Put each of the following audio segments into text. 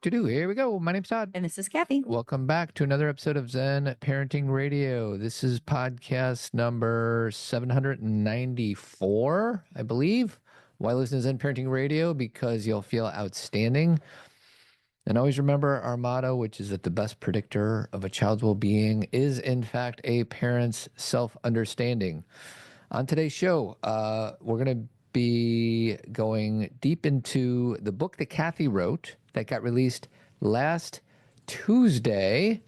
Here we go. My name's Todd. And this is Cathy. Welcome back to another episode of Zen Parenting Radio. This is podcast number 794, I believe. Why listen to Zen Parenting Radio? Because you'll feel outstanding. And always remember our motto, which is that the best predictor of a child's well-being is, in fact, a parent's self-understanding. On today's show, we're going to be going deep into the book that Cathy wrote that got released last Tuesday.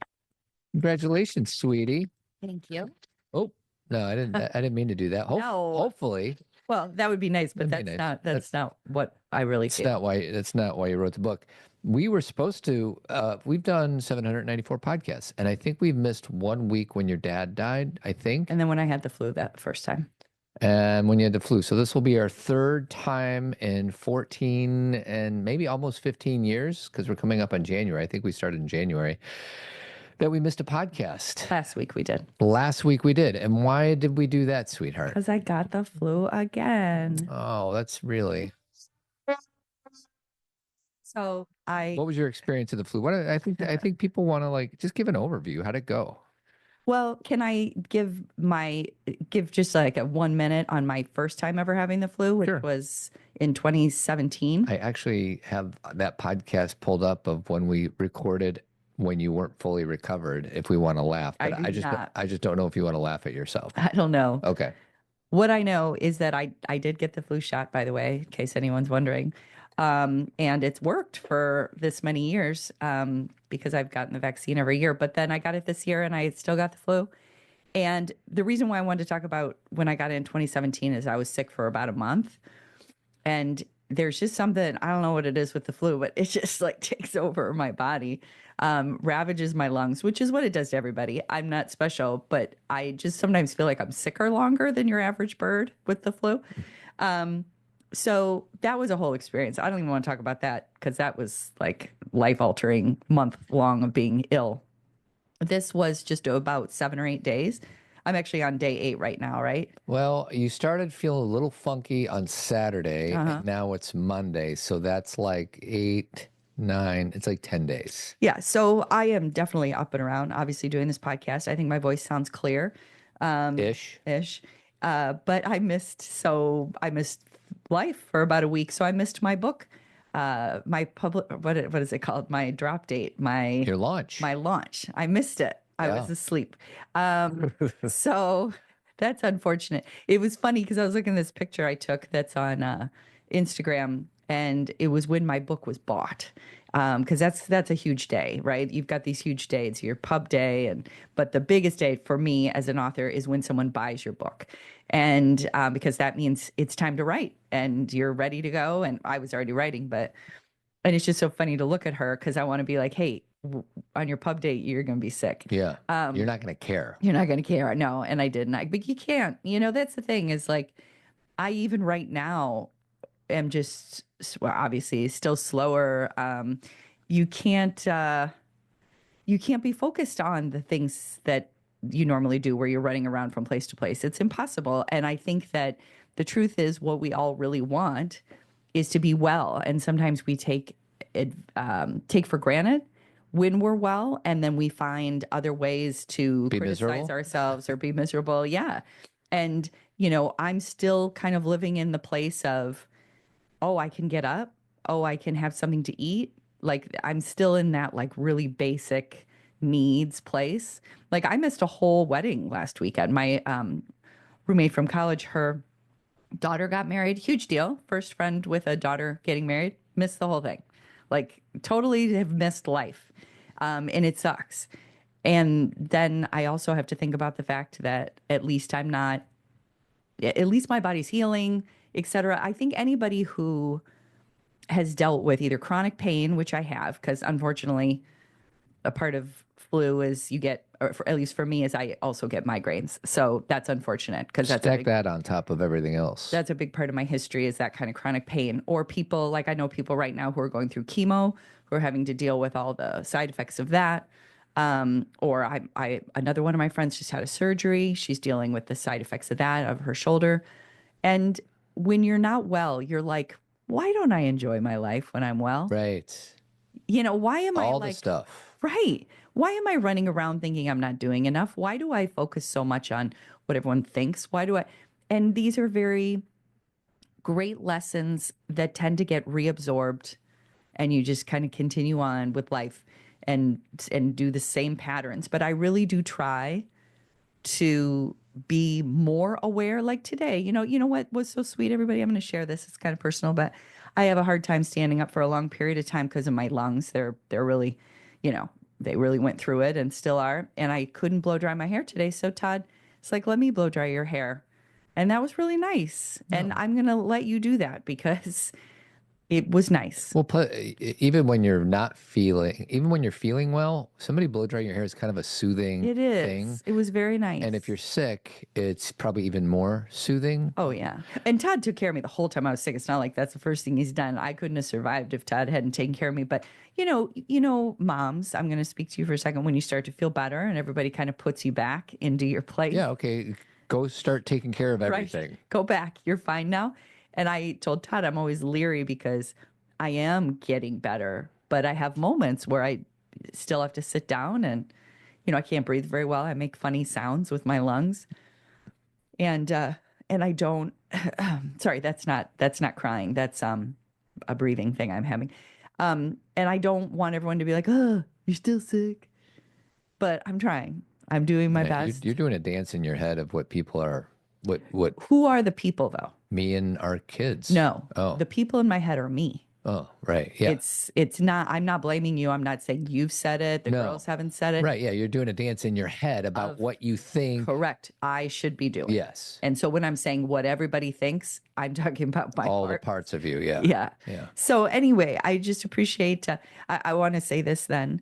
Congratulations, sweetie. Thank you. Oh, no, I didn't mean to do that. No. Hopefully. Well, that would be nice, but That'd be nice. That's not what I really feel. That's not why you wrote the book. We were supposed to, we've done 794 podcasts, and I think we've missed 1 week when your dad died, I think. And then when I had the flu that first time. And when you had the flu. So this will be our third time in 14 and maybe almost 15 years, because we're coming up on January. I think we started in January, that we missed a podcast. Last week we did. And why did we do that, sweetheart? Because I got the flu again. Oh, that's really... So What was your experience of the flu? I think people want to just give an overview. How'd it go? Well, can I give just like a 1 minute on my first time ever having the flu, which Sure. was in 2017? I actually have that podcast pulled up of when we recorded when you weren't fully recovered, if we want to laugh. But I just don't know if you want to laugh at yourself. I don't know. Okay. What I know is that I did get the flu shot, by the way, in case anyone's wondering. And it's worked for this many years because I've gotten the vaccine every year. But then I got it this year and I still got the flu. And the reason why I wanted to talk about when I got it in 2017 is I was sick for about a month. And there's just something, I don't know what it is with the flu, but it just takes over my body, ravages my lungs, which is what it does to everybody. I'm not special, but I just sometimes feel like I'm sicker longer than your average bird with the flu. So that was a whole experience. I don't even want to talk about that because that was life-altering month long of being ill. This was just about 7 or 8 days. I'm actually on day 8 right now, right? Well, you started feeling a little funky on Saturday, and now it's Monday. So that's 8, 9, it's 10 days. Yeah, so I am definitely up and around, obviously doing this podcast. I think my voice sounds clear. Ish. But I missed life for about a week. So I missed my book, my what is it called? My drop date, your launch. My launch. I missed it. I was asleep. So that's unfortunate. It was funny because I was looking at this picture I took that's on Instagram, and it was when my book was bought. Because that's a huge day, right? You've got these huge days, your pub day, but the biggest day for me as an author is when someone buys your book, and because that means it's time to write and you're ready to go. And I was already writing, and it's just so funny to look at her because I want to be like, hey, on your pub date, you're going to be sick. Yeah, you're not going to care. You're not going to care. No, and I didn't. But you can't. That's the thing is I even right now am just, well, obviously still slower. You can't be focused on the things that you normally do where you're running around from place to place. It's impossible. And I think that the truth is what we all really want is to be well. And sometimes we take for granted when we're well, and then we find other ways to criticize ourselves or be miserable. Yeah. And, I'm still kind of living in the place of, oh, I can get up. Oh, I can have something to eat. I'm still in that really basic needs place. I missed a whole wedding last weekend. My roommate from college, her daughter got married. Huge deal. First friend with a daughter getting married. Missed the whole thing. Totally have missed life. And it sucks. And then I also have to think about the fact that at least my body's healing, etc. I think anybody who has dealt with either chronic pain, which I have, because unfortunately a part of flu is you get, or at least for me, is I also get migraines. So that's unfortunate because that's that on top of everything else. That's a big part of my history is that kind of chronic pain. Or people, I know people right now who are going through chemo, who are having to deal with all the side effects of that. Or another one of my friends just had a surgery. She's dealing with the side effects of that, of her shoulder. And when you're not well, you're why don't I enjoy my life when I'm well? Right. Why am I All the like, stuff. right? Why am I running around thinking I'm not doing enough? Why do I focus so much on what everyone thinks? Why do I? And these are very great lessons that tend to get reabsorbed, and you just kind of continue on with life and do the same patterns. But I really do try to be more aware. Like today, you know what was so sweet, everybody? I'm going to share this. It's kind of personal, but I have a hard time standing up for a long period of time because of my lungs. They're really, you know, they really went through it and still are. And I couldn't blow dry my hair today. So Todd, it's like, let me blow dry your hair. And that was really nice. And No. I'm going to let you do that because it was nice. Well, even when you're not feeling, even when you're feeling well, somebody blow dry your hair is kind of a soothing It thing. is. It was very And if nice. you're sick, it's probably even more soothing. Oh yeah. And Todd took care of me the whole time I was sick. It's not like that's the first thing he's done. I couldn't have survived if Todd hadn't taken care of me. But moms, I'm going to speak to you for a second. When you start to feel better and everybody kind of puts you back into your place, Yeah, okay. Go start taking care of right? everything. Go back. You're fine now. And I told Todd I'm always leery because I am getting better, but I have moments where I still have to sit down and I can't breathe very well. I make funny sounds with my lungs. And I don't sorry, that's not crying. That's a breathing thing I'm having. And I don't want everyone to be like, "Oh, you're still sick." But I'm trying. I'm doing my Yeah, you're best. doing a dance in your head of what people are, what Who are the people though? me and our kids. No. Oh, The people in my head are me. oh, right. Yeah. It's not, I'm not blaming you. I'm not saying you've said it. The No. girls haven't said it. Right. Yeah. You're doing a dance in your head about Of what you think. correct. I should be doing. Yes. And so when I'm saying what everybody thinks, I'm talking about my All the part. parts of you. Yeah. Yeah. Yeah. So anyway, I just appreciate. I want to say this then.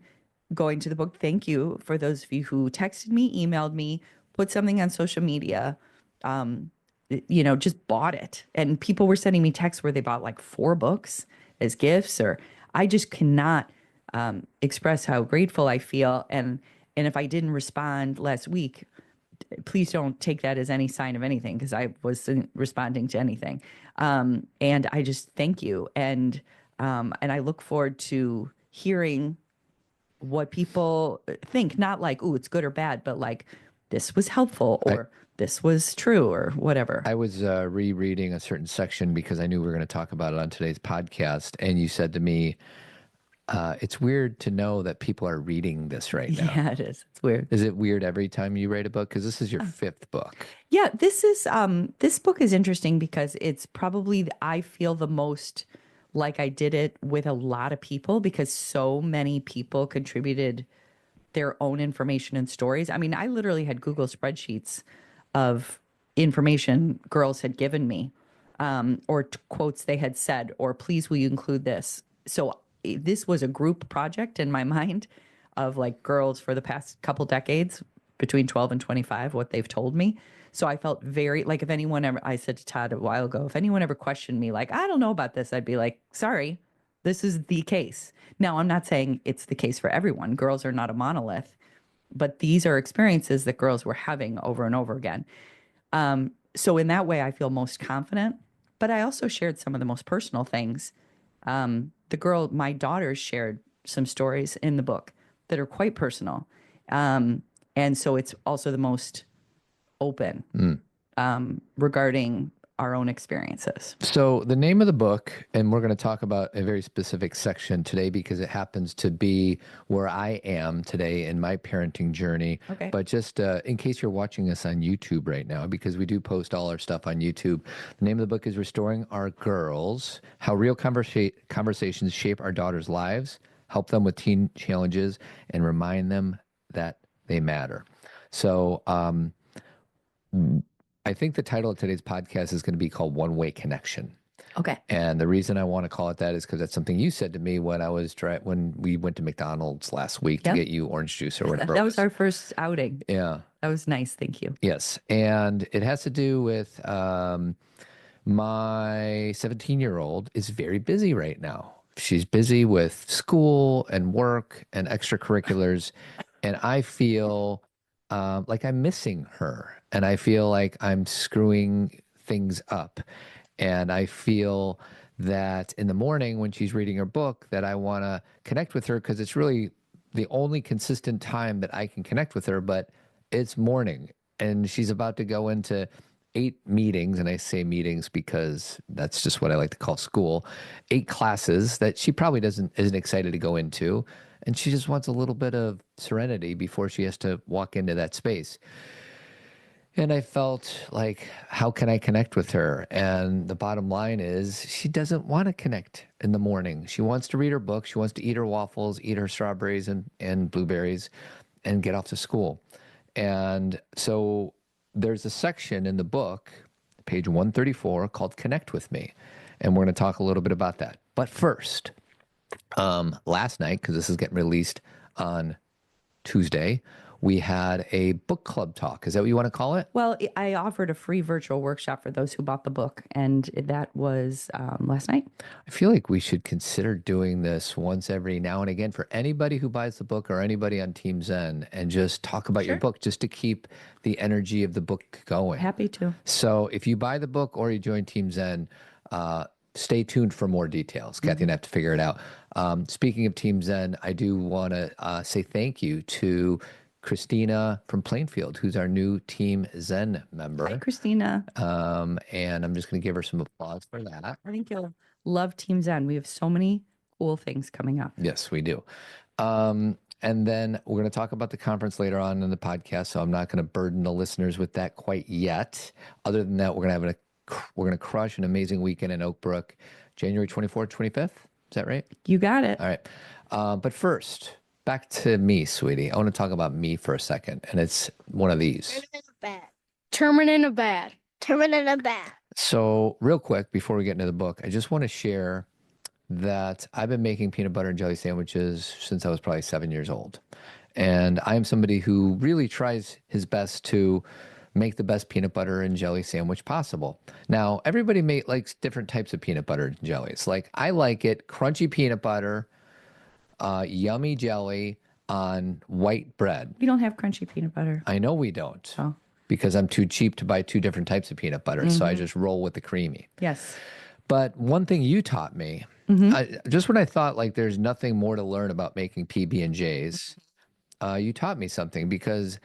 Going to the book. Thank you for those of you who texted me, emailed me, put something on social media. Um, just bought it, and people were sending me texts where they bought like 4 books as gifts. Or I just cannot express how grateful I feel. And if I didn't respond last week, please don't take that as any sign of anything because I wasn't responding to anything. And I just thank you. And I look forward to hearing what people think, not like, oh, it's good or bad, but like this was helpful I, or this was true or whatever. I was rereading a certain section because I knew we were going to talk about it on today's podcast. And you said to me, it's weird to know that people are reading this right now. Yeah, it is. It's weird. Is it weird every time you write a book? Because this is your 5th book. Yeah, this book is interesting because it's probably I feel the most like I did it with a lot of people because so many people contributed their own information and stories. I mean, I literally had Google spreadsheets of information girls had given me, or quotes they had said, or please will you include this? So this was a group project in my mind of like girls for the past couple decades between 12 and 25, what they've told me. So I felt very like if anyone ever, I said to Todd a while ago, if anyone ever questioned me, like, I don't know about this, I'd be like, sorry, this is the case. Now, I'm not saying it's the case for everyone. Girls are not a monolith, but these are experiences that girls were having over and over again. So in that way, I feel most confident. But I also shared some of the most personal things. My daughters shared some stories in the book that are quite personal. And so it's also the most open regarding our own experiences. So the name of the book, and we're going to talk about a very specific section today because it happens to be where I am today in my parenting journey. Okay. But just in case you're watching us on YouTube right now, because we do post all our stuff on YouTube, the name of the book is Restoring Our Girls, How Real Conversations Shape Our Daughters' Lives, Help Them with Teen Challenges, and Remind Them that They Matter. So, I think the title of today's podcast is going to be called One Way Connection. Okay. And the reason I want to call it that is because that's something you said to me when when we went to McDonald's last week to get you orange juice or whatever. That was our first outing. Yeah. That was nice. Thank you. Yes. And it has to do with my 17-year-old is very busy right now. She's busy with school and work and extracurriculars. And I feel like I'm missing her. And I feel like I'm screwing things up. And I feel that in the morning when she's reading her book that I want to connect with her because it's really the only consistent time that I can connect with her, but it's morning and she's about to go into 8 meetings. And I say meetings because that's just what I like to call school, 8 classes that she probably isn't excited to go into. And she just wants a little bit of serenity before she has to walk into that space. And I felt like, how can I connect with her? And the bottom line is, she doesn't want to connect in the morning. She wants to read her book. She wants to eat her waffles, eat her strawberries and blueberries, and get off to school. And so there's a section in the book, page 134, called Connect with Me. And we're going to talk a little bit about that. But first, last night, because this is getting released on Tuesday, we had a book club talk. Is that what you want to call it? Well, I offered a free virtual workshop for those who bought the book, and that was last night. I feel like we should consider doing this once every now and again for anybody who buys the book or anybody on Team Zen and just talk about your book just to keep the energy of the book going. Happy to. So if you buy the book or you join Team Zen, stay tuned for more details. Cathy and I have to figure it out. Speaking of Team Zen, I do want to say thank you to Christina from Plainfield, who's our new Team Zen member. Hi, Christina. And I'm just going to give her some applause for that. I think you'll love Team Zen. We have so many cool things coming up. Yes, we do. And then we're going to talk about the conference later on in the podcast, so I'm not going to burden the listeners with that quite yet. Other than that, we're going to crush an amazing weekend in Oak Brook, January 24th, 25th. Is that right? You got it. All right. But first, back to me, sweetie. I want to talk about me for a second, and it's one of these. Terminate a bad. So real quick, before we get into the book, I just want to share that I've been making peanut butter and jelly sandwiches since I was probably 7 years old. And I am somebody who really tries his best to make the best peanut butter and jelly sandwich possible. Now, everybody likes different types of peanut butter and jellies. Like, I like it crunchy peanut butter, yummy jelly on white bread. We don't have crunchy peanut butter. I know we don't. Oh. Because I'm too cheap to buy 2 different types of peanut butter. So I just roll with the creamy. Yes. But one thing you taught me, just when I thought like there's nothing more to learn about making PB&Js, you taught me something because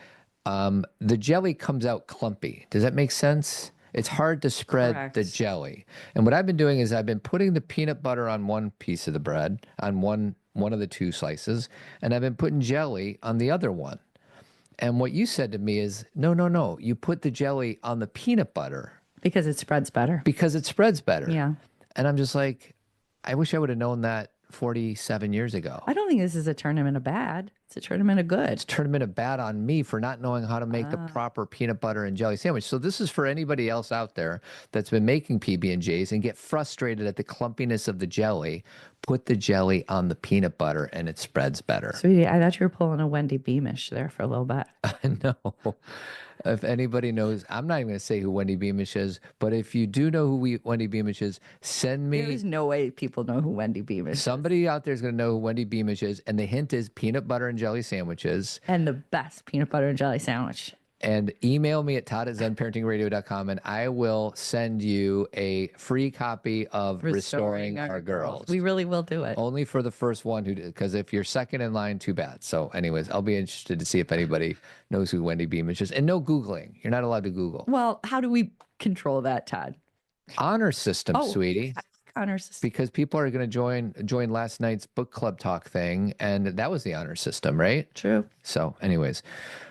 the jelly comes out clumpy. Does that make sense? It's hard to spread the jelly. And what I've been doing is I've been putting the peanut butter on one piece of the bread, on one of the 2 slices, and I've been putting jelly on the other one. And what you said to me is, no, you put the jelly on the peanut butter. Because it spreads better. Because it spreads better. Yeah. And I'm just like, I wish I would have known that 47 years ago. I don't think this is a tournament of bad. It's a tournament of good. It's a tournament of bad on me for not knowing how to make the proper peanut butter and jelly sandwich. So this is for anybody else out there that's been making PB&Js and get frustrated at the clumpiness of the jelly. Put the jelly on the peanut butter and it spreads better. Sweetie, I thought you were pulling a Wendy Beamish there for a little bit. I know. If anybody knows, I'm not even going to say who Wendy Beamish is, but if you do know who Wendy Beamish is, send me. There's no way people know who Wendy Beamish is. Somebody out there is going to know who Wendy Beamish is. And the hint is peanut butter and jelly sandwiches. And the best peanut butter and jelly sandwich. And email me at todd@zenparentingradio.com and I will send you a free copy of Restoring Our Girls. We really will do it. Only for the first one because if you're second in line, too bad. So anyways, I'll be interested to see if anybody knows who Wendy Beamish is. And no Googling. You're not allowed to Google. Well, how do we control that, Todd? Honor system, sweetie. Honor system. Because people are going to join last night's book club talk thing, and that was the honor system, right? True. So anyways,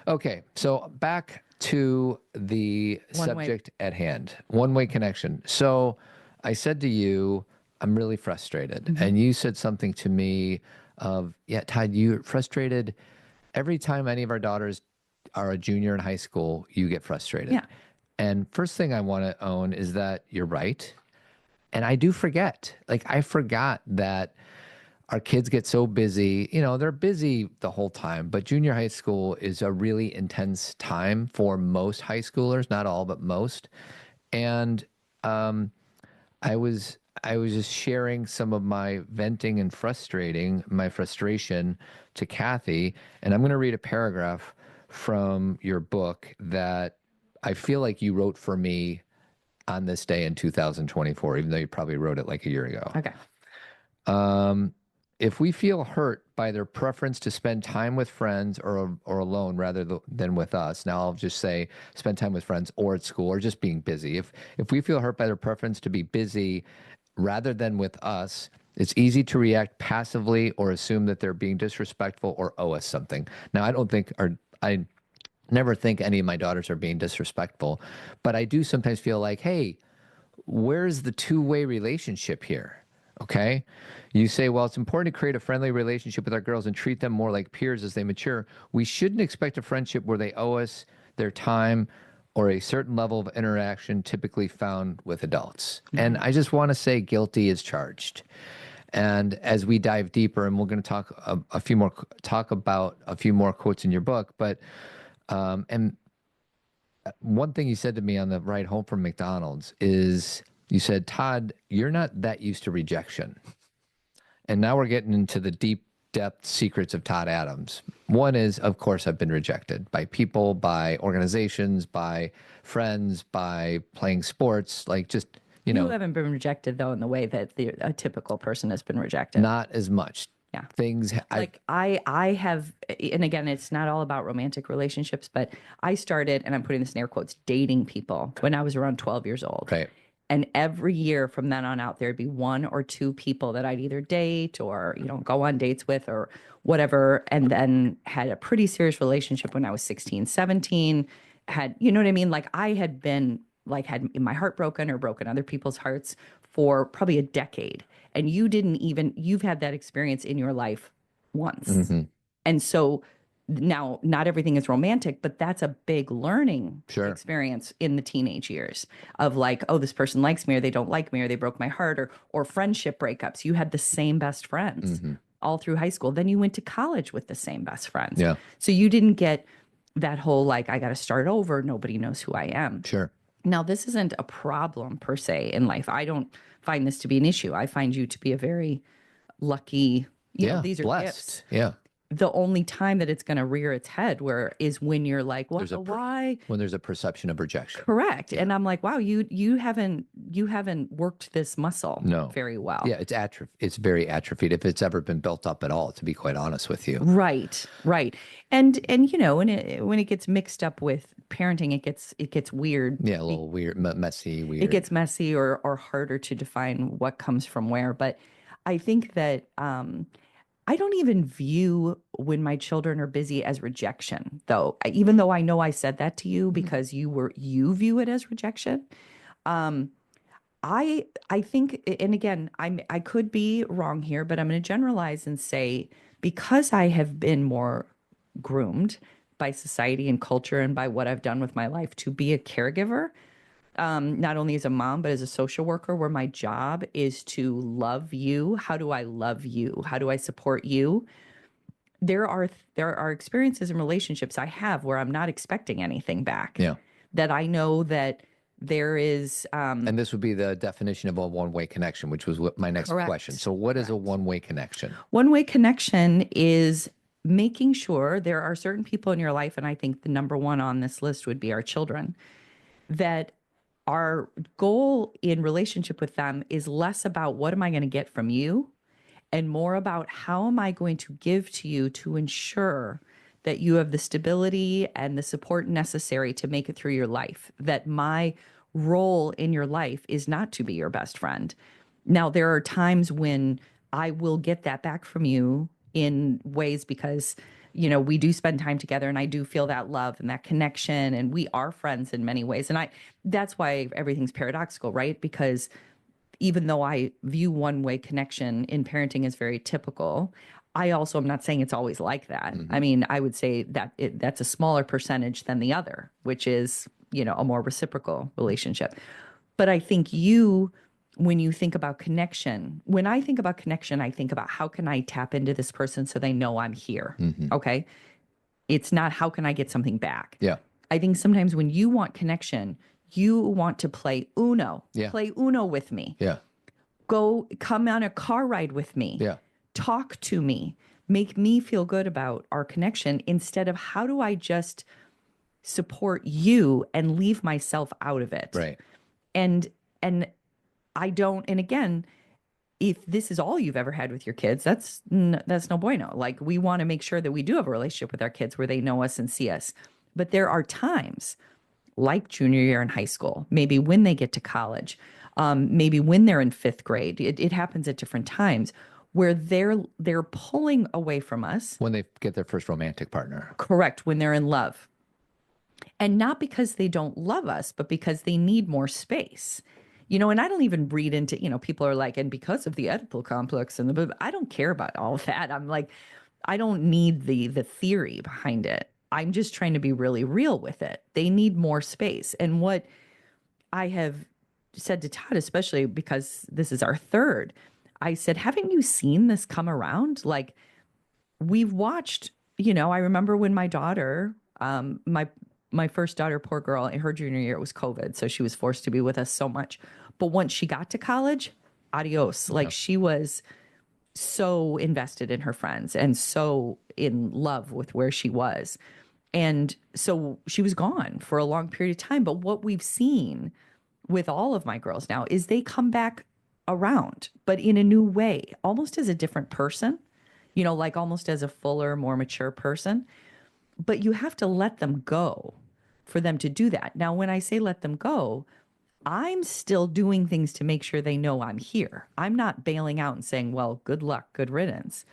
okay, so back to the subject at hand, one-way connection. So I said to you, I'm really frustrated, and you said something to me of, yeah, Todd, you're frustrated every time any of our daughters are a junior in high school, you get frustrated. Yeah. And first thing I want to own is that you're right. And I do forget, like I forgot that our kids get so busy, they're busy the whole time, but junior high school is a really intense time for most high schoolers, not all, but most. And I was just sharing some of my venting and my frustration to Cathy. And I'm going to read a paragraph from your book that I feel like you wrote for me on this day in 2024, even though you probably wrote it like a year ago. Okay. If we feel hurt by their preference to spend time with friends or alone rather than with us, now I'll just say spend time with friends or at school or just being busy. If we feel hurt by their preference to be busy rather than with us, it's easy to react passively or assume that they're being disrespectful or owe us something. Now, I never think any of my daughters are being disrespectful, but I do sometimes feel like, hey, where's the two-way relationship here? Okay. You say, well, it's important to create a friendly relationship with our girls and treat them more like peers as they mature. We shouldn't expect a friendship where they owe us their time or a certain level of interaction typically found with adults. Mm-hmm. And I just want to say guilty is charged. And as we dive deeper, and we're going to talk about a few more quotes in your book, but and one thing you said to me on the ride home from McDonald's is, you said, Todd, you're not that used to rejection. And now we're getting into the deep depth secrets of Todd Adams. One is, of course, I've been rejected by people, by organizations, by friends, by playing sports, like just, you know. You haven't been rejected, though, in the way that a typical person has been rejected. Not as much. Yeah. Things like I have, and again, it's not all about romantic relationships, but I started, and I'm putting this in air quotes, dating people when I was around 12 years old. Right. And every year from then on out, there'd be one or two people that I'd either date or, go on dates with or whatever. And then had a pretty serious relationship when I was 16, 17, had, you know what I mean? Like I had been had my heart broken or broken other people's hearts for probably a decade. And you've had that experience in your life once. Mm-hmm. And so now, not everything is romantic, but that's a big learning experience in the teenage years of like, oh, this person likes me or they don't like me or they broke my heart or friendship breakups. You had the same best friends all through high school. Then you went to college with the same best friends. Yeah. So you didn't get that whole like, I got to start over. Nobody knows who I am. Sure. Now, this isn't a problem per se in life. I don't find this to be an issue. I find you to be a very lucky, these are blessed. Gifts. Yeah. The only time that it's going to rear its head is when you're like, well, why? When there's a perception of rejection. Correct. Yeah. And I'm like, wow, you haven't worked this muscle very well. Yeah, it's very atrophied if it's ever been built up at all, to be quite honest with you. Right. And when it gets mixed up with parenting, it gets weird. Yeah, a little weird, messy, weird. It gets messy or harder to define what comes from where. But I think that I don't even view when my children are busy as rejection, though. Even though I know I said that to you because you view it as rejection. I think, and again, I could be wrong here, but I'm going to generalize and say because I have been more groomed by society and culture and by what I've done with my life to be a caregiver. Not only as a mom, but as a social worker, where my job is to love you. How do I love you? How do I support you? There are experiences and relationships I have where I'm not expecting anything back. Yeah. That I know that there is. And this would be the definition of a one-way connection, which was my next question. So what is a one-way connection? One-way connection is making sure there are certain people in your life, and I think the number one on this list would be our children, that our goal in relationship with them is less about what am I going to get from you and more about how am I going to give to you to ensure that you have the stability and the support necessary to make it through your life, that my role in your life is not to be your best friend. Now, there are times when I will get that back from you in ways because we do spend time together and I do feel that love and that connection and we are friends in many ways. And that's why everything's paradoxical, right? Because even though I view one-way connection in parenting as very typical, I also am not saying it's always like that. Mm-hmm. I mean, I would say that that's a smaller percentage than the other, which is, a more reciprocal relationship. But I think when you think about connection, when I think about connection, I think about how can I tap into this person so they know I'm here. Mm-hmm. Okay. It's not how can I get something back. Yeah. I think sometimes when you want connection, you want to play Uno. Yeah. Play Uno with me. Yeah. Come on a car ride with me. Yeah. Talk to me. Make me feel good about our connection instead of how do I just support you and leave myself out of it. Right. And and I don't, and again, if this is all you've ever had with your kids, that's no bueno. Like, we want to make sure that we do have a relationship with our kids where they know us and see us. But there are times, like junior year in high school, maybe when they get to college, maybe when they're in fifth grade, it happens at different times where they're pulling away from us. When they get their first romantic partner. Correct, when they're in love. And not because they don't love us, but because they need more space. And I don't even read into, people are like, and because of the Oedipal complex I don't care about all of that. I'm like, I don't need the theory behind it. I'm just trying to be really real with it. They need more space. And what I have said to Todd, especially because this is our third, I said, haven't you seen this come around? Like, we've watched, I remember when my daughter, my first daughter, poor girl, in her junior year, it was COVID. So she was forced to be with us so much. But once she got to college, adios. Like, she was so invested in her friends and so in love with where she was. And so she was gone for a long period of time. But what we've seen with all of my girls now is they come back around, but in a new way, almost as a different person, like almost as a fuller, more mature person. But you have to let them go for them to do that. Now, when I say let them go, I'm still doing things to make sure they know I'm here. I'm not bailing out and saying, well, good luck, good riddance.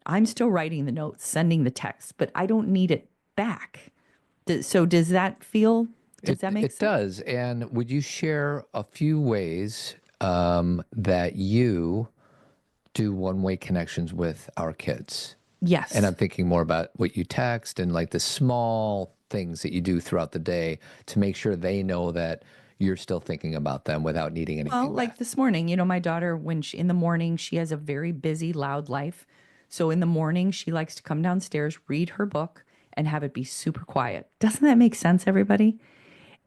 I'm still writing the notes, sending the text, but I don't need it back. So does that make sense? It does. And would you share a few ways that you do one-way connections with our kids? Yes. And I'm thinking more about what you text and like the small things that you do throughout the day to make sure they know that you're still thinking about them without needing anything. Well, like this morning, my daughter, in the morning, she has a very busy, loud life. So in the morning, she likes to come downstairs, read her book, and have it be super quiet. Doesn't that make sense, everybody?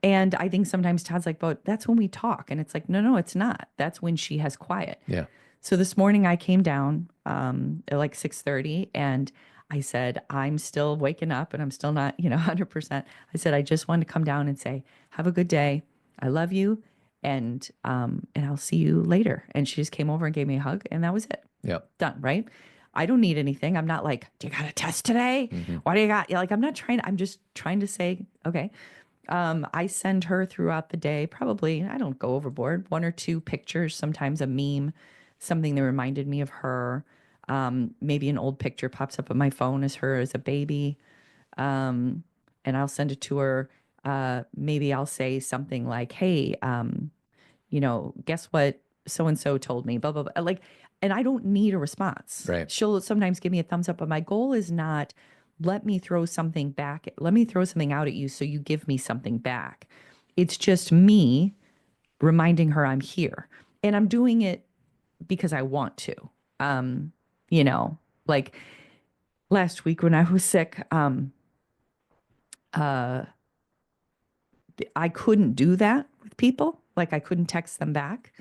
And I think sometimes Todd's like, but that's when we talk. And it's like, no, it's not. That's when she has quiet. Yeah. So this morning I came down at like 6:30 and I said, I'm still waking up and I'm still not, 100%. I said, I just wanted to come down and say, have a good day. I love you. And I'll see you later. And she just came over and gave me a hug and that was it. Yep. Done. Right. I don't need anything. I'm not like, do you got a test today? What do you got? Like, I'm just trying to say, okay. I send her throughout the day, probably, I don't go overboard, one or two pictures, sometimes a meme, something that reminded me of her. Maybe an old picture pops up on my phone as her as a baby. And I'll send it to her. Maybe I'll say something like, hey, guess what so-and-so told me, blah, blah, blah. Like, and I don't need a response. Right. She'll sometimes give me a thumbs up, but my goal is not, let me throw something back. Let me throw something out at you so you give me something back. It's just me reminding her I'm here. And I'm doing it because I want to. Like last week when I was sick, I couldn't do that with people. Like, I couldn't text them back.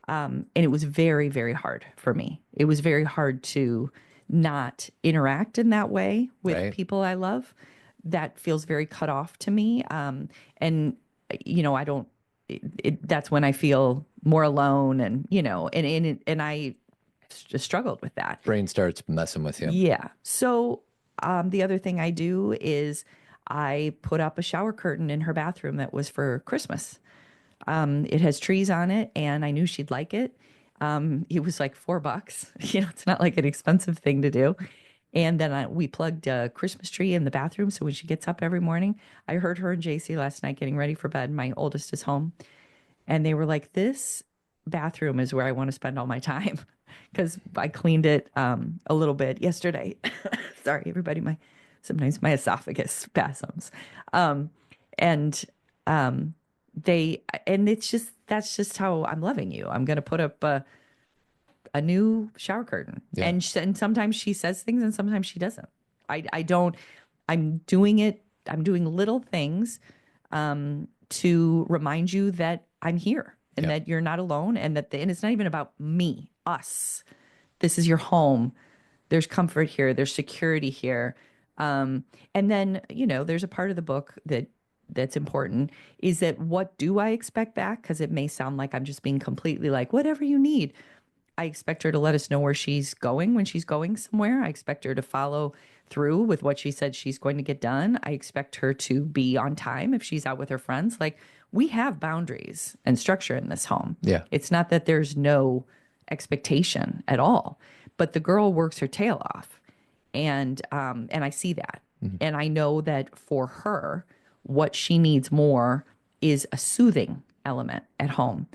And it was very, very hard for me. It was very hard to not interact in that way with people I love. That feels very cut off to me. And I don't, that's when I feel more alone and I just struggled with that. Brain starts messing with you. Yeah. So, the other thing I do is I put up a shower curtain in her bathroom that was for Christmas. It has trees on it and I knew she'd like it. It was like $4. It's not like an expensive thing to do. And then we plugged a Christmas tree in the bathroom. So when she gets up every morning, I heard her and JC last night getting ready for bed. My oldest is home. And they were like, this bathroom is where I want to spend all my time. Because I cleaned it a little bit yesterday. Sorry, everybody. Sometimes my esophagus spasms. That's just how I'm loving you. I'm going to put up a new shower curtain. Yeah. And sometimes she says things and sometimes she doesn't. I'm doing it. I'm doing little things to remind you that I'm here and that you're not alone and and it's not even about me, us. This is your home. There's comfort here. There's security here. And then, there's a part of the book that that's important is that what do I expect back? Because it may sound like I'm just being completely like, whatever you need. I expect her to let us know where she's going when she's going somewhere. I expect her to follow through with what she said she's going to get done. I expect her to be on time if she's out with her friends. Like, we have boundaries and structure in this home. Yeah. It's not that there's no expectation at all, but the girl works her tail off. And I see that. And I know that for her, what she needs more is a soothing element at home.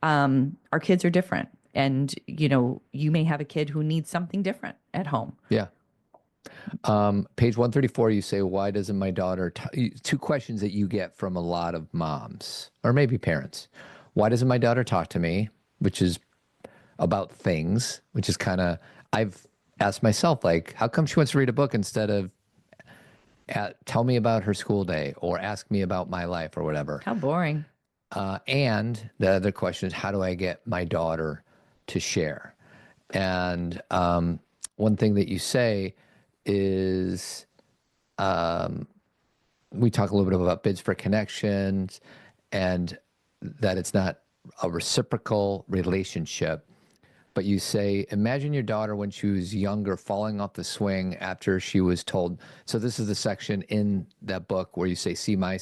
Our kids are different. And, you may have a kid who needs something different at home. Yeah. Page 134, you say, why doesn't my daughter, two questions that you get from a lot of moms or maybe parents. Why doesn't my daughter talk to me? Which is about things, which is kind of, I've asked myself, like, how come she wants to read a book instead of tell me about her school day or ask me about my life or whatever? How boring. And the other question is, how do I get my daughter to share? And one thing that you say is, we talk a little bit about bids for connections and that it's not a reciprocal relationship. But you say, imagine your daughter when she was younger falling off the swing after she was told. So this is the section in that book where you say, see my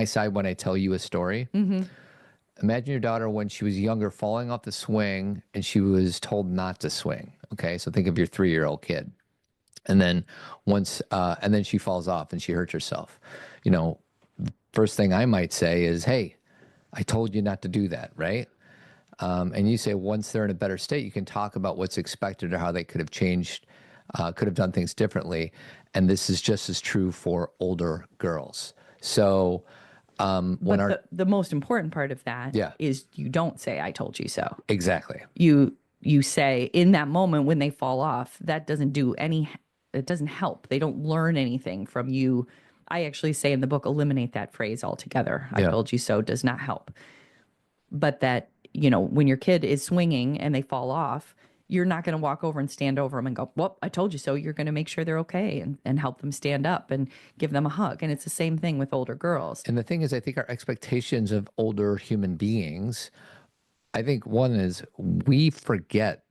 side when I tell you a story. Mm-hmm. Imagine your daughter when she was younger falling off the swing and she was told not to swing. Okay, so think of your 3-year-old kid. And then and then she falls off and she hurts herself. First thing I might say is, hey, I told you not to do that, right? And you say once they're in a better state, you can talk about what's expected or how they could have changed, could have done things differently. And this is just as true for older girls. So but the most important part of that Yeah. is you don't say, I told you so. Exactly. You say in that moment when they fall off, that doesn't it doesn't help. They don't learn anything from you. I actually say in the book, eliminate that phrase altogether. I Yeah. told you so does not help. But that, when your kid is swinging and they fall off, you're not going to walk over and stand over them and go, well, I told you so. You're going to make sure they're okay and help them stand up and give them a hug. And it's the same thing with older girls. And the thing is, I think our expectations of older human beings, I think one is we forget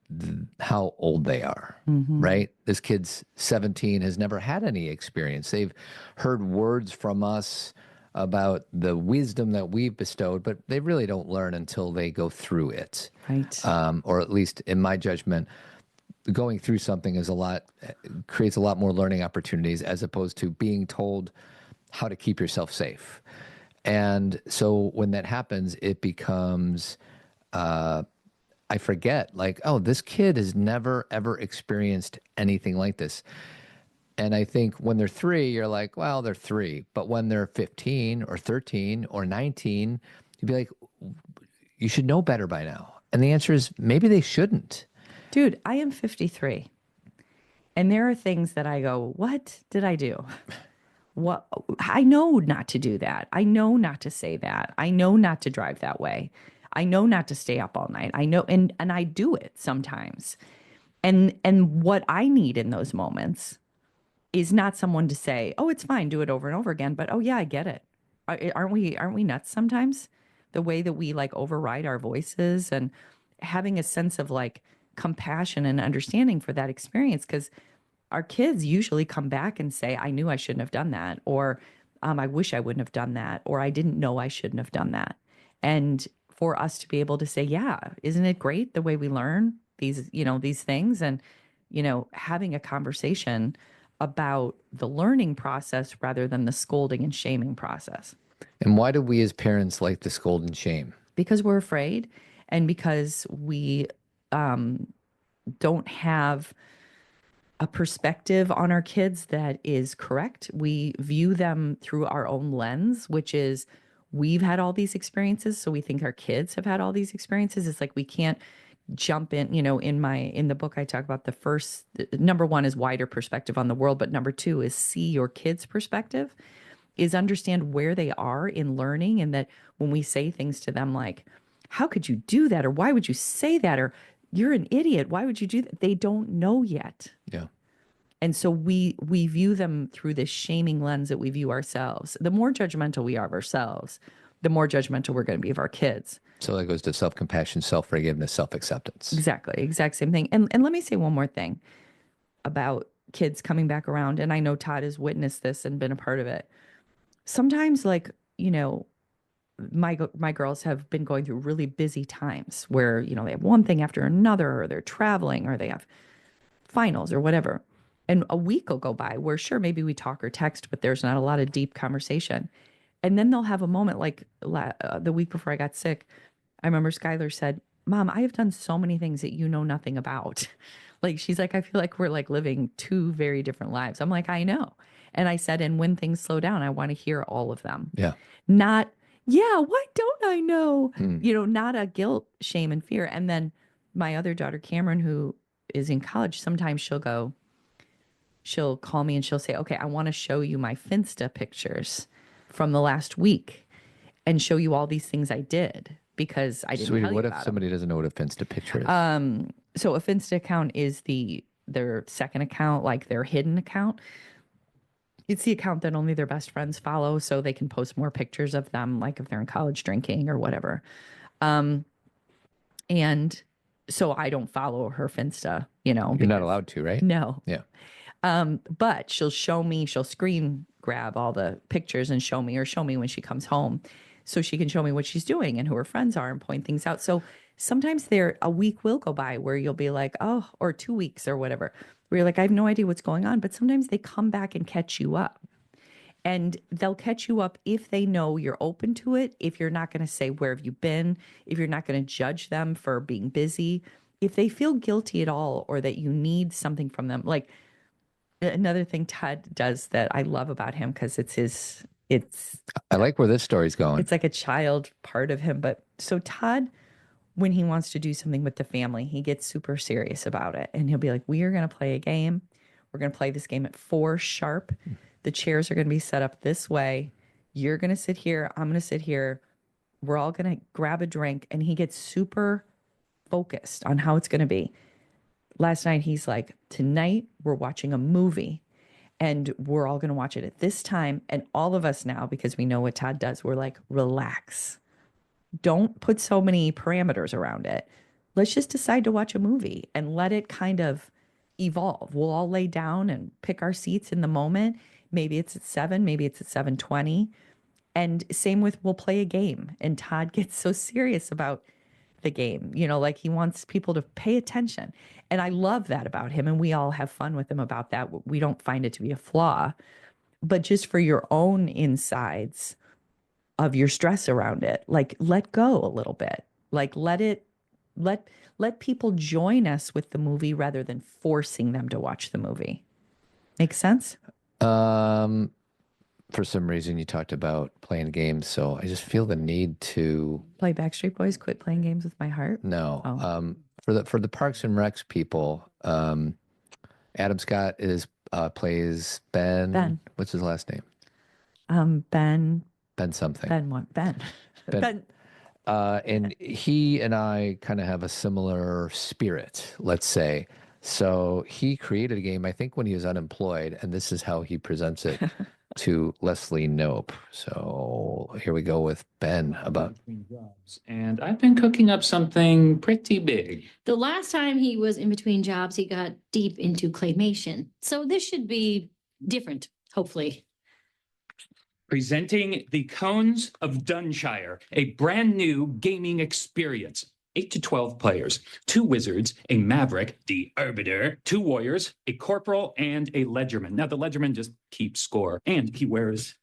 how old they are, right? This kid's 17, has never had any experience. They've heard words from us about the wisdom that we've bestowed, but they really don't learn until they go through it. Right. Or at least in my judgment, going through something creates a lot more learning opportunities as opposed to being told how to keep yourself safe. And so when that happens, it becomes, I forget, like, oh, this kid has never, ever experienced anything like this. And I think when they're 3, you're like, well, they're 3. But when they're 15 or 13 or 19, you'd be like, you should know better by now. And the answer is maybe they shouldn't. Dude, I am 53. And there are things that I go, what did I do? What? I know not to do that. I know not to say that. I know not to drive that way. I know not to stay up all night. I know, and I do it sometimes. And what I need in those moments is not someone to say, "Oh, it's fine, do it over and over again." But, "Oh yeah, I get it." Aren't we nuts sometimes? The way that we like override our voices and having a sense of like compassion and understanding for that experience, because our kids usually come back and say, "I knew I shouldn't have done that," or "I wish I wouldn't have done that," or "I didn't know I shouldn't have done that." And for us to be able to say, yeah, isn't it great the way we learn these things, and, having a conversation about the learning process rather than the scolding and shaming process. And why do we as parents like to scold and shame? Because we're afraid, and because we don't have a perspective on our kids that is correct. We view them through our own lens, which is we've had all these experiences, so we think our kids have had all these experiences. It's like we can't jump in, in the book I talk about number 1 is wider perspective on the world, but number 2 is see your kids' perspective, is understand where they are in learning, and that when we say things to them like, how could you do that? Or why would you say that? Or you're an idiot. Why would you do that? They don't know yet. Yeah. And so we view them through this shaming lens that we view ourselves. The more judgmental we are of ourselves, the more judgmental we're going to be of our kids. So that goes to self-compassion, self-forgiveness, self-acceptance. Exactly. Exact same thing. And let me say one more thing about kids coming back around. And I know Todd has witnessed this and been a part of it. Sometimes, like, you know, my girls have been going through really busy times where, you know, they have one thing after another, or they're traveling, or they have finals or whatever. And a week will go by where, sure, maybe we talk or text, but there's not a lot of deep conversation. And then they'll have a moment like the week before I got sick. I remember Skylar said, "Mom, I have done so many things that you know nothing about." Like, she's like, "I feel like we're like living two very different lives." I'm like, "I know." And I said, "And when things slow down, I want to hear all of them." Yeah. Not, "Yeah, why don't I know?" Mm. You know, not a guilt, shame, and fear. And then my other daughter, Cameron, who is in college, sometimes she'll call me and she'll say, "Okay, I want to show you my Finsta pictures from the last week and show you all these things I did because I didn't Sweetie, tell you what if about them." somebody doesn't know what a Finsta picture is? So a Finsta account is their second account, like their hidden account. It's the account that only their best friends follow, so they can post more pictures of them, like if they're in college drinking or whatever. And so I don't follow her Finsta, you know. You're not allowed to, right? No. Yeah. But she'll screen grab all the pictures and show me, or show me when she comes home, so she can show me what she's doing and who her friends are and point things out. So sometimes a week will go by where you'll be like, "Oh," or 2 weeks or whatever, where you're like, "I have no idea what's going on." But sometimes they come back and catch you up. And they'll catch you up if they know you're open to it, if you're not going to say, "Where have you been?" If you're not going to judge them for being busy, if they feel guilty at all, or that you need something from them. Like, another thing Todd does that I love about him, because I like where this story's going. it's like a child part of him. But so Todd, when he wants to do something with the family, he gets super serious about it. And he'll be like, "We are going to play a game. We're going to play this game at 4 sharp. The chairs are going to be set up this way. You're going to sit here. I'm going to sit here. We're all going to grab a drink." And he gets super focused on how it's going to be. Last night, he's like, "Tonight, we're watching a movie. And we're all going to watch it at this time." And all of us now, because we know what Todd does, we're like, "Relax. Don't put so many parameters around it. Let's just decide to watch a movie and let it kind of evolve. We'll all lay down and pick our seats in the moment. Maybe it's at 7, maybe it's at 7:20. And same with, we'll play a game." And Todd gets so serious about the game, you know, like he wants people to pay attention. And I love that about him. And we all have fun with him about that. We don't find it to be a flaw, but just for your own insides of your stress around it, like, let go a little bit. Like, let people join us with the movie rather than forcing them to watch the movie. Make sense? For some reason you talked about playing games, so I just feel the need to Play Backstreet Boys, Quit Playing Games with My Heart. no. Oh. For the Parks and Recs people, Adam Scott plays Ben. Ben. What's his last name? Ben something. Ben. Ben. And he and I kind of have a similar spirit, let's say. So he created a game, I think, when he was unemployed, and this is how he presents it to Leslie Knope. So here we go with Ben about. And I've been cooking up something pretty big. The last time he was in between jobs, he got deep into claymation. So this should be different, hopefully. Presenting the Cones of Dunshire, a brand new gaming experience. 8 to 12 players, 2 wizards, a maverick, the arbiter, 2 warriors, a corporal, and a ledgerman. Now, the ledgerman just keeps score, and he wears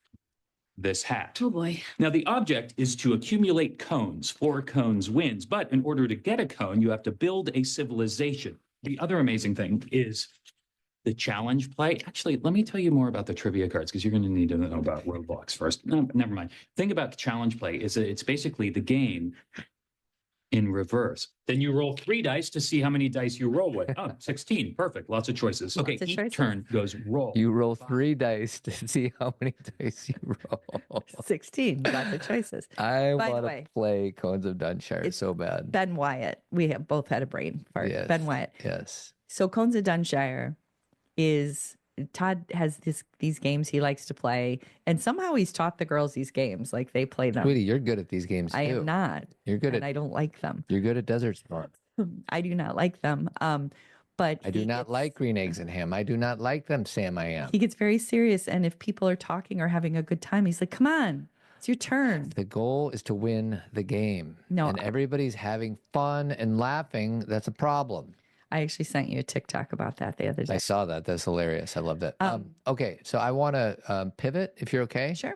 this hat. Oh boy. Now, the object is to accumulate cones. 4 cones wins, but in order to get a cone, you have to build a civilization. The other amazing thing is the challenge play. Actually, let me tell you more about the trivia cards, because you're going to need to know about roadblocks first. No, never mind. The thing about the challenge play is that it's basically the game in reverse. Then you roll 3 dice to see how many dice you roll with. Oh, 16. Perfect. Lots of choices. Okay, each turn goes roll. You roll 3 dice to see how many dice you roll. 16. Lots of choices. I By the want to way, play Cones of Dunshire it's so bad. Ben Wyatt. We have both had a brain fart. Yes. Ben Wyatt. Yes. So Cones of Dunshire is Todd has these games he likes to play, and somehow he's taught the girls these games, like they play them. Sweetie, you're good at these games too. I am not. You're good and at. I don't like them. You're good at desert storm. I do not like them. But I do not like green eggs and ham. I do not like them, Sam. I am. He gets very serious, and if people are talking or having a good time, he's like, "Come on, it's your turn." The goal is to win the game. No, and everybody's having fun and laughing. That's a problem. I actually sent you a TikTok about that the other day. I saw that. That's hilarious. I loved it. Okay, so I want to pivot, if you're okay. Sure.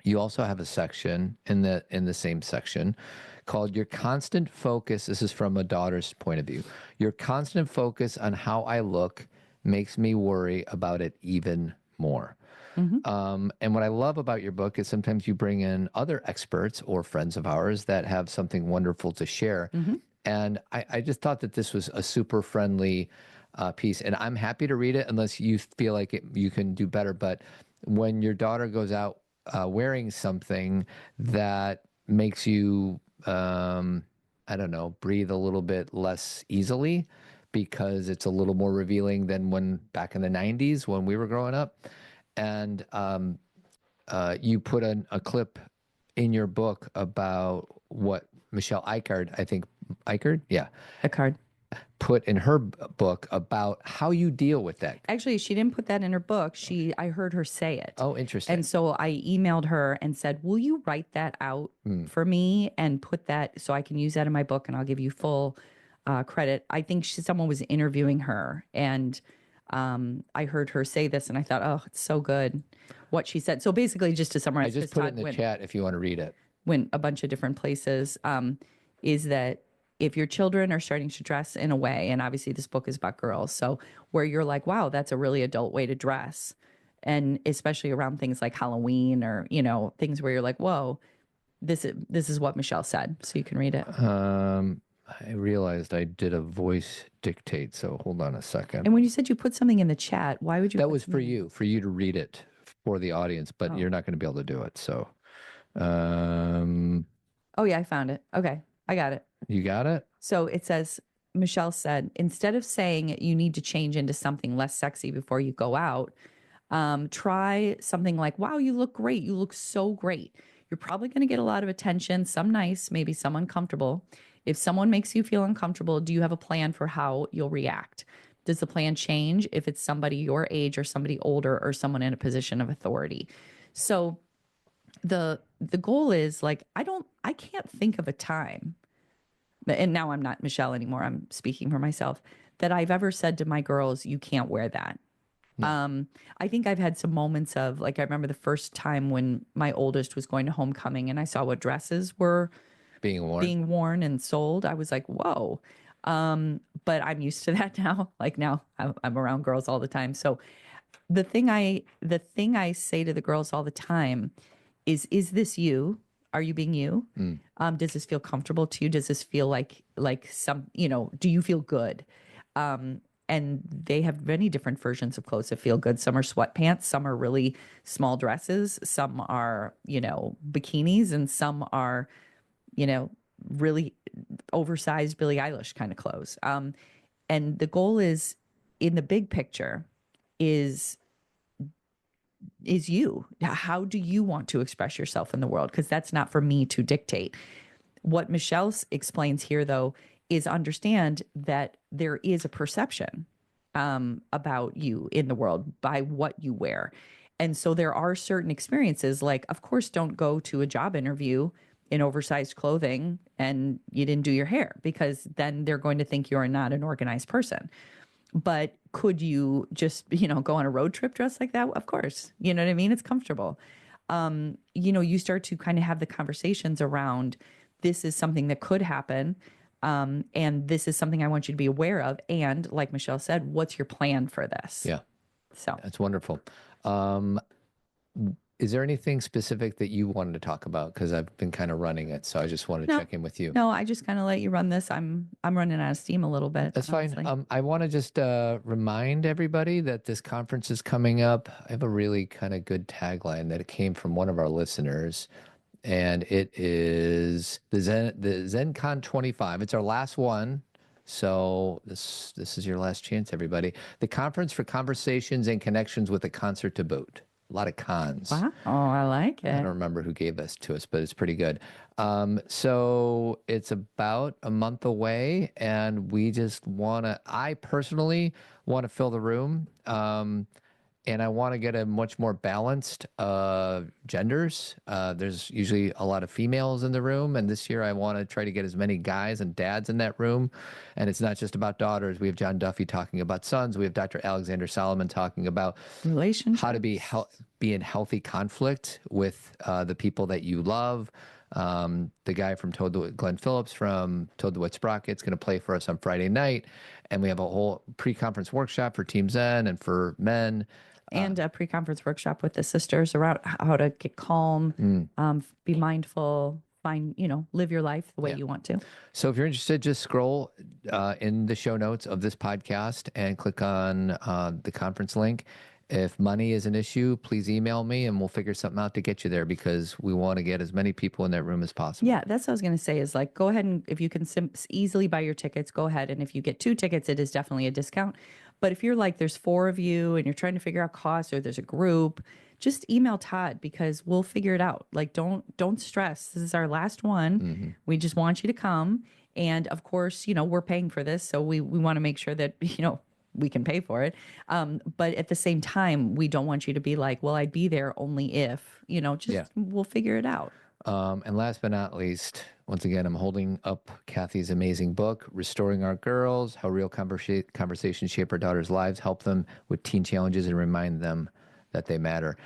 You also have a section in the same section called "Your Constant Focus." This is from a daughter's point of view. "Your constant focus on how I look makes me worry about it even more." And what I love about your book is sometimes you bring in other experts or friends of ours that have something wonderful to share. And I just thought that this was a super friendly piece. And I'm happy to read it unless you feel like you can do better. But when your daughter goes out wearing something that makes you, I don't know, breathe a little bit less easily because it's a little more revealing than when back in the 90s when we were growing up. And you put a clip in your book about what Michelle Icard, I think, yeah, put in her book about how you deal with that. Actually, she didn't put that in her book. I heard her say it. Oh, interesting. And so I emailed her and said, "Will you write that out for me and put that so I can use that in my book and I'll give you full credit." I think someone was interviewing her, and I heard her say this, and I thought, "Oh, it's so good what she said." So basically, just to summarize, I just put it in the chat if you want to read it. Went a bunch of different places, is that if your children are starting to dress in a way, and obviously this book is about girls, so where you're like, wow, that's a really adult way to dress, and especially around things like Halloween or, things where you're like, whoa, this is what Michelle said. So you can read it. I realized I did a voice dictate, so hold on a second. And when you said you put something in the chat, why would you? That was for you to read it for the audience, but you're not going to be able to do it. So, oh yeah, I found it. Okay, I got it. You got it? So it says, Michelle said, instead of saying you need to change into something less sexy before you go out, try something like, wow, you look great. You look so great. You're probably going to get a lot of attention, some nice, maybe some uncomfortable. If someone makes you feel uncomfortable, do you have a plan for how you'll react? Does the plan change if it's somebody your age or somebody older or someone in a position of authority? So the goal is like, I can't think of a time, and now I'm not Michelle anymore, I'm speaking for myself, that I've ever said to my girls, you can't wear that. No. I think I've had some moments of, like, I remember the first time when my oldest was going to homecoming and I saw what dresses were being worn and sold. I was like, whoa. But I'm used to that now. Like now I'm around girls all the time. So the thing I say to the girls all the time is this you? Are you being you? Does this feel comfortable to you? Does this feel like some, do you feel good? And they have many different versions of clothes that feel good. Some are sweatpants, some are really small dresses, some are, bikinis, and some are, really oversized Billie Eilish kind of clothes. And the goal is, in the big picture, is you. How do you want to express yourself in the world? Because that's not for me to dictate. What Michelle explains here, though, is understand that there is a perception about you in the world by what you wear. And so there are certain experiences, like, of course, don't go to a job interview in oversized clothing and you didn't do your hair, because then they're going to think you're not an organized person. But could you just, go on a road trip dressed like that? Of course. You know what I mean? It's comfortable. You start to kind of have the conversations around, this is something that could happen. And this is something I want you to be aware of. And like Michelle said, what's your plan for this? Yeah. So that's wonderful. Is there anything specific that you wanted to talk about? Because I've been kind of running it, so I just want to check in with you. No, I just kind of let you run this. I'm running out of steam a little bit. That's honestly. fine. I want to just remind everybody that this conference is coming up. I have a really kind of good tagline that it came from one of our listeners, and it is the ZenCon 25. It's our last one So this is your last chance, everybody. The conference for conversations and connections with a concert to boot. A lot of cons. Wow. Oh, I like I don't it. remember who gave this to us, but it's pretty good. So it's about a month away, and I personally want to fill the room. And I want to get a much more balanced genders. There's usually a lot of females in the room, and this year I want to try to get as many guys and dads in that room. And it's not just about daughters. We have John Duffy talking about sons. We have Dr. Alexander Solomon talking about Relationships. how to be in healthy conflict with the people that you love. The guy from Glenn Phillips from Toad the Wet Sprocket's going to play for us on Friday night. And we have a whole pre-conference workshop for Team Zen and for men. And a pre-conference workshop with the sisters around how to get calm, be mindful, live your life the way you want to. So if you're interested, just scroll in the show notes of this podcast and click on the conference link. If money is an issue, please email me and we'll figure something out to get you there, because we want to get as many people in that room as possible. Yeah, that's what I was going to say is like, go ahead and if you can easily buy your tickets, go ahead. And if you get 2 tickets, it is definitely a discount. But if you're like, there's 4 of you and you're trying to figure out costs, or there's a group, just email Todd, because we'll figure it out. Like, don't stress. This is our last one. We just want you to come. And of course, we're paying for this. So we want to make sure that, we can pay for it. But at the same time, we don't want you to be like, well, I'd be there only if, we'll figure it out. And last but not least, once again, I'm holding up Cathy's amazing book, Restoring Our Girls, How Real Conversations Shape Our Daughters' Lives, Help Them with Teen Challenges, and Remind Them that they matter.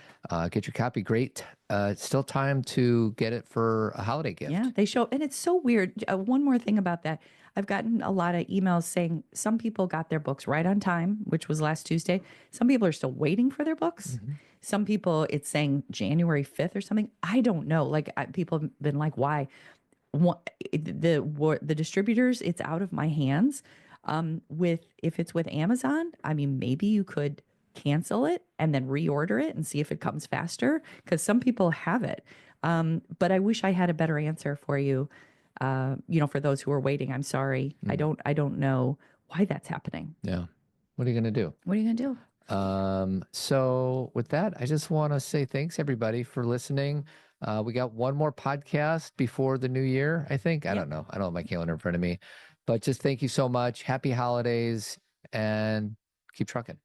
Get your copy. Great. It's still time to get it for a holiday gift. Yeah, they show. And it's so weird. One more thing about that. I've gotten a lot of emails saying some people got their books right on time, which was last Tuesday. Some people are still waiting for their books. Some people, it's saying January 5th or something. I don't know. Like people have been like, why? The distributors, it's out of my hands. If it's with Amazon, I mean, maybe you could cancel it and then reorder it and see if it comes faster, because some people have it. But I wish I had a better answer for you. For those who are waiting, I'm sorry. I don't know why that's happening. Yeah. What are you going to do? What are you going to do? So with that, I just want to say thanks everybody for listening. We got one more podcast before the new year, I think. I don't know. I don't have my calendar in front of me, but just thank you so much. Happy holidays and keep trucking.